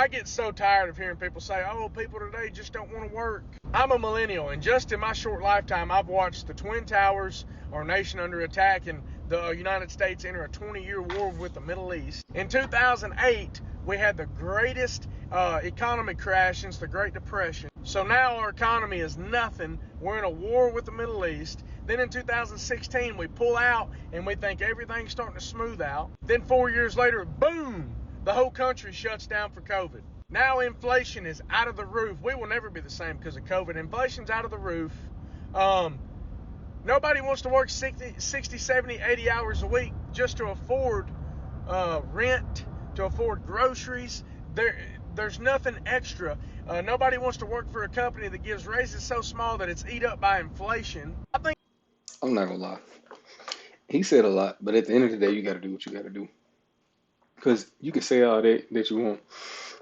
I get so tired of hearing people say, oh, people today just don't want to work. I'm a millennial, and just in my short lifetime, I've watched the Twin Towers, our nation under attack, and the United States enter a 20-year war with the Middle East. In 2008, we had the greatest economic crash since the Great Depression. So now our economy is nothing. We're in a war with the Middle East. Then in 2016, we pull out and we think everything's starting to smooth out. Then 4 years later, boom, the whole country shuts down for COVID. Now inflation is out of the roof. We will never be the same because of COVID. Inflation's out of the roof. Nobody wants to work 60, 70, 80 hours a week just to afford rent, to afford groceries. There's nothing extra. Nobody wants to work for a company that gives raises so small that it's eat up by inflation. I think I'm not gonna lie. He said a lot, but at the end of the day, you got to do what you got to do. Because you can say all that you want,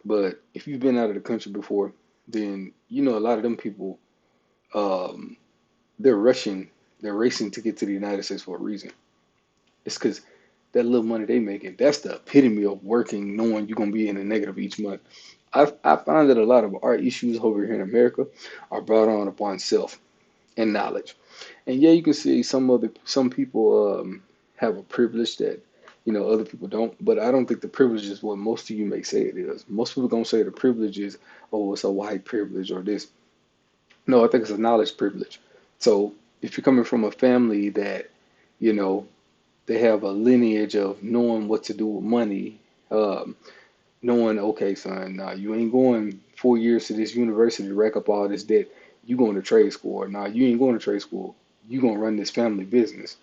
but if you've been out of the country before, then you know a lot of them people, um, they're rushing, they're racing to get to the United States for a reason. It's because that little money they making, that's the epitome of working, knowing you're gonna be in the negative each month. I find that a lot of our issues over here in America are brought on upon self and knowledge. And yeah, you can see some people have a privilege that other people don't. But I don't think the privilege is what most of you may say it is. Most people gonna say the privilege is, oh, it's a white privilege or this. No, I think it's a knowledge privilege. So if you're coming from a family that you know they have a lineage of knowing what to do with money, um, knowing, okay, son, nah, you ain't going 4 years to this university to rack up all this debt. You going to trade school. Or, nah, you ain't going to trade school. You gonna run this family business.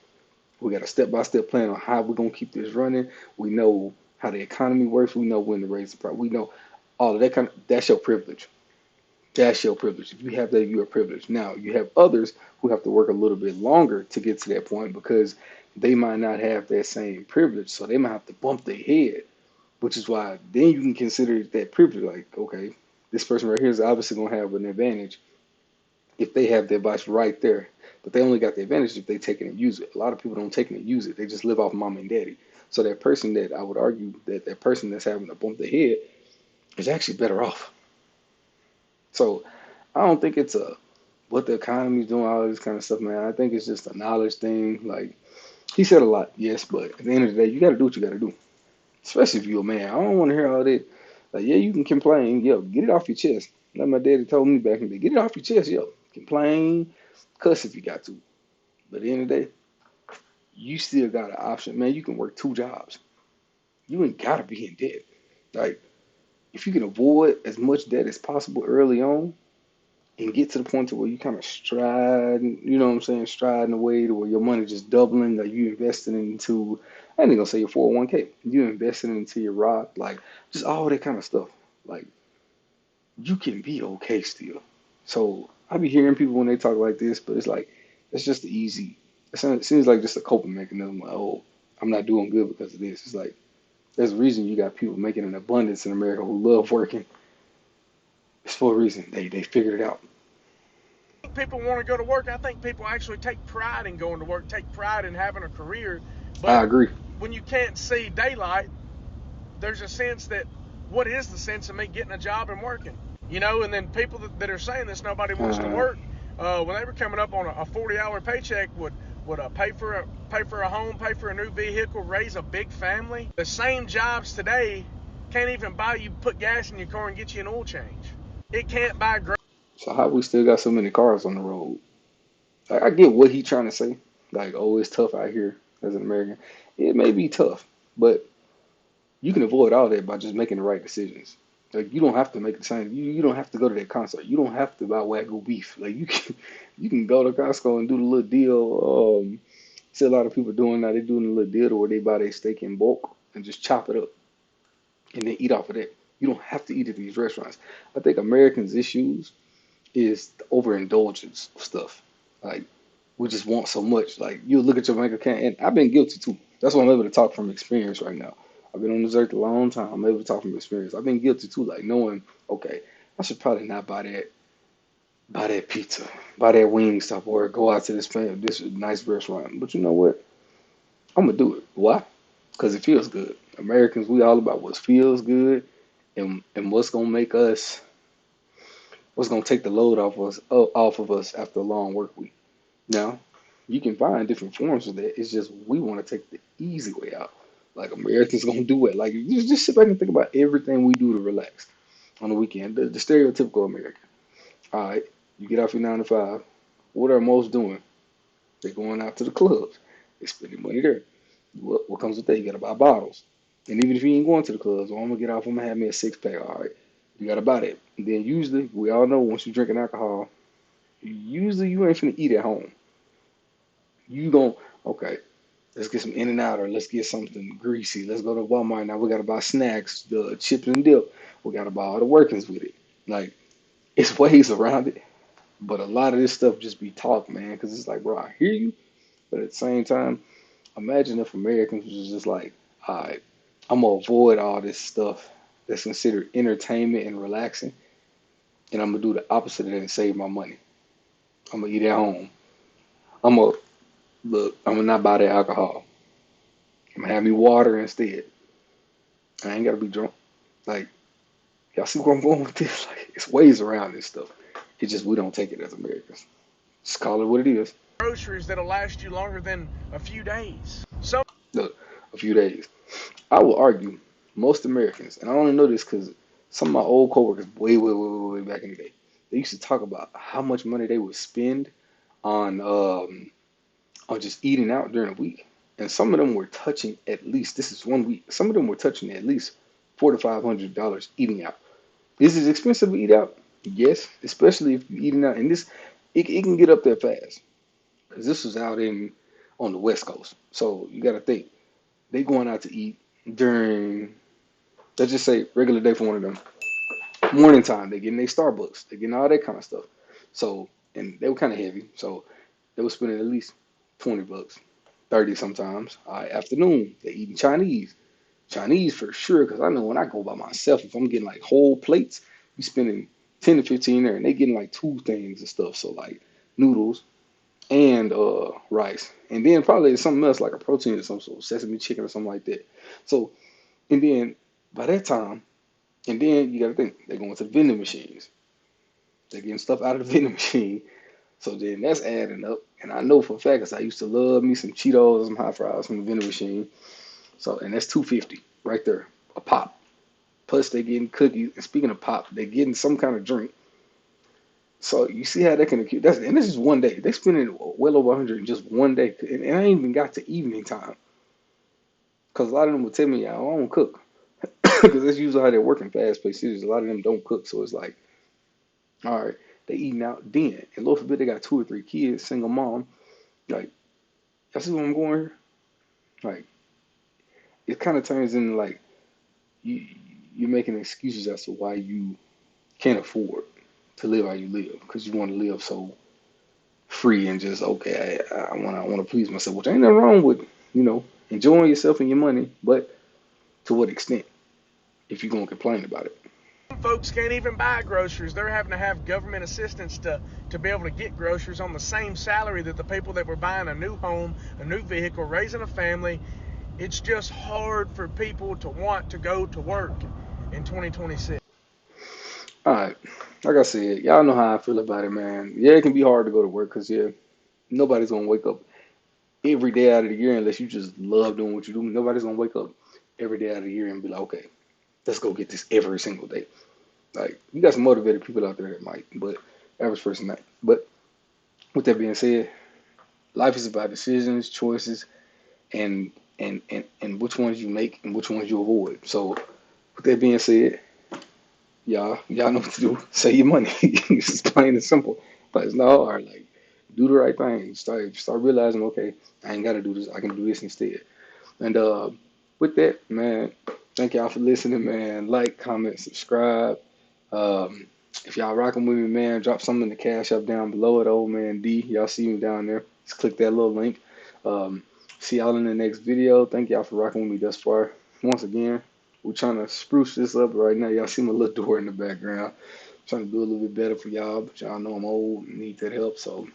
We got a step-by-step plan on how we're gonna keep this running. We know how the economy works. We know when to raise the price. We know all of that that's your privilege. That's your privilege. If you have that, you're privileged. Now you have others who have to work a little bit longer to get to that point because they might not have that same privilege. So they might have to bump their head, which is why then you can consider that privilege. Like, okay, this person right here is obviously gonna have an advantage if they have the advice right there. But they only got the advantage if they take it and use it. A lot of people don't take it and use it. They just live off mom and daddy. So that person that I would argue that person that's having to bump their head is actually better off. So I don't think it's a what the economy's doing, all this kind of stuff, man. I think it's just a knowledge thing. Like he said a lot, yes, but at the end of the day, you got to do what you got to do. Especially if you're a man. I don't want to hear all that. Like, yeah, you can complain. Yo, get it off your chest. Like my daddy told me back in the day, get it off your chest. Yo, complain, cuss if you got to. But at the end of the day, you still got an option, man. You can work two jobs. You ain't gotta be in debt. Like if you can avoid as much debt as possible early on and get to the point to where you kind of stride, you know what I'm saying, striding away to where your money just doubling, like you investing into, I ain't gonna say your 401k, you investing into your Roth, like just all that kind of stuff. Like you can be okay still. So I be hearing people when they talk like this, but it's like it's just easy. It seems like just a coping mechanism. Like, oh, I'm not doing good because of this. It's like there's a reason you got people making an abundance in America who love working. It's for a reason. They figured it out. people want to go to work. I think people actually take pride in going to work, take pride in having a career. But I agree. when you can't see daylight, there's a sense that what is the sense of me getting a job and working? And then people that are saying this, nobody wants to Uh, work. When they were coming up on a 40-hour paycheck, would pay for a home, pay for a new vehicle, raise a big family. The same jobs today can't even buy you put gas in your car and get you an oil change. It can't buy. so how we still got so many cars on the road? Like, I get what he trying to say. Like, oh, it's tough out here as an American. It may be tough, but you can avoid all that by just making the right decisions. Like you don't have to make the same. You don't have to go to that concert. You don't have to buy Wagyu beef. Like you can go to Costco and do the little deal. See a lot of people doing now. They're doing a little deal where they buy their steak in bulk and just chop it up and then eat off of that. You don't have to eat at these restaurants. I think Americans' issues is the overindulgence of stuff. Like we just want so much. Like you look at your bank account, and I've been guilty too. That's why I'm able to talk from experience right now. I've been on this earth a long time. I'm able to talk from experience. I've been guilty too, like knowing, okay, I should probably not buy that pizza, buy that wing stop, or go out to this nice restaurant. But you know what? I'm gonna do it. Why? Because it feels good. Americans, we all about what feels good And what's gonna take the load off of us after a long work week. Now, you can find different forms of that. It's just we want to take the easy way out. Like Americans gonna do it. Like just sit back and think about everything we do to relax on the weekend. The stereotypical American. All right, you get off your 9 to 5. What are most doing? They're going out to the clubs. They're spending money there. What comes with that? You gotta buy bottles. And even if you ain't going to the clubs, well, I'm gonna get off. I'm gonna have me a 6 pack. All right, you gotta buy that. And then usually, we all know once you're drinking alcohol, usually you ain't finna eat at home. You gon' okay. Let's get some In and Out or let's get something greasy. Let's go to Walmart now. We gotta buy snacks, the chips and dip. We gotta buy all the workings with it. Like it's ways around it, but a lot of this stuff just be talk, man. Because it's like, bro, I hear you, but at the same time, imagine if Americans was just like, all right, I'm gonna avoid all this stuff that's considered entertainment and relaxing, and I'm gonna do the opposite of that and save my money. I'm gonna eat at home. I'm gonna look. I'm gonna not buy the alcohol. I'm gonna have me water instead. I ain't gotta be drunk. Like, y'all see where I'm going with this? Like, it's ways around this stuff. It's just we don't take it as Americans. Just call it what it is. Groceries that'll last you longer than a few days. Some Look, a few days. I will argue most Americans, and I only know this because some of my old coworkers, way back in the day, they used to talk about how much money they would spend on on just eating out during the week, and some of them were touching at least. This is one week. Some of them were touching at least $400 to $500 eating out. Is it expensive to eat out? Yes, especially if you're eating out. And it can get up there fast because this was out in on the West Coast. So you got to think they going out to eat during, let's just say regular day for one of them morning time. They getting their Starbucks. They getting all that kind of stuff. So and they were kind of heavy. So they were spending at least $20, 30 sometimes. All right, afternoon they eating Chinese. Chinese for sure, because I know when I go by myself, if I'm getting like whole plates, we spending 10 to 15 there, and they getting like two things and stuff. So like noodles and rice, and then probably something else like a protein or some sort, sesame chicken or something like that. So and then by that time, and then you got to think they're going to the vending machines. They're getting stuff out of the vending machine. So then that's adding up. And I know for a fact, 'cause I used to love me some Cheetos and some hot fries from the vending machine. So and that's 250 right there, a pop. Plus they getting cookies. And speaking of pop, they getting some kind of drink. So you see how that can accrue. That's and this is one day. They spending well over 100 in just one day. And I ain't even got to evening time. Because a lot of them will tell me, I don't cook. Because that's usually how they work in fast paced cities. A lot of them don't cook. So it's like, all right, they eating out then. And Lord forbid they got 2 or 3 kids, single mom. Like, y'all see where I'm going here? Like, it kind of turns into like you you're making excuses as to why you can't afford to live how you live because you want to live so free and just okay. I want to please myself, which ain't nothing wrong with enjoying yourself and your money, but to what extent if you're gonna complain about it? folks can't even buy groceries. They're having to have government assistance to be able to get groceries on the same salary that the people that were buying a new home, a new vehicle, raising a family. It's just hard for people to want to go to work in 2026. All right, like I said, y'all know how I feel about it, man. Yeah, it can be hard to go to work because yeah, nobody's gonna wake up every day out of the year unless you just love doing what you do. Nobody's gonna wake up every day out of the year and be like, okay, let's go get this every single day. Like you got some motivated people out there that might, but average person not. But with that being said, life is about decisions, choices, and and which ones you make and which ones you avoid. So with that being said, y'all know what to do. Save your money. It's just plain and simple. But it's not hard. Like do the right thing. Start realizing, okay, I ain't gotta do this. I can do this instead. And with that, man, thank y'all for listening, man. Like, comment, subscribe. Um, if y'all rocking with me, man, drop something in the cash up down below at OldManD. Y'all see me down there. Just click that little link. Um, see y'all in the next video. Thank y'all for rocking with me thus far. Once again, we're trying to spruce this up right now. Y'all see my little door in the background. Trying to do a little bit better for y'all, but y'all know I'm old and need that help. So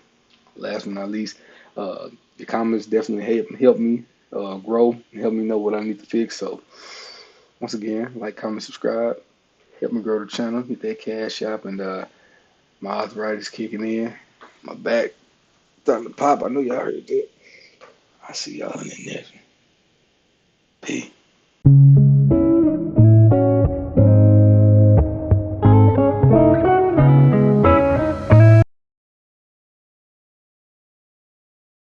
last but not least, your comments definitely help me grow and help me know what I need to fix. So once again, like, comment, subscribe. Help me grow the channel. Hit that cash app, and my arthritis kicking in. My back starting to pop. I know y'all heard that. I see y'all in the next one.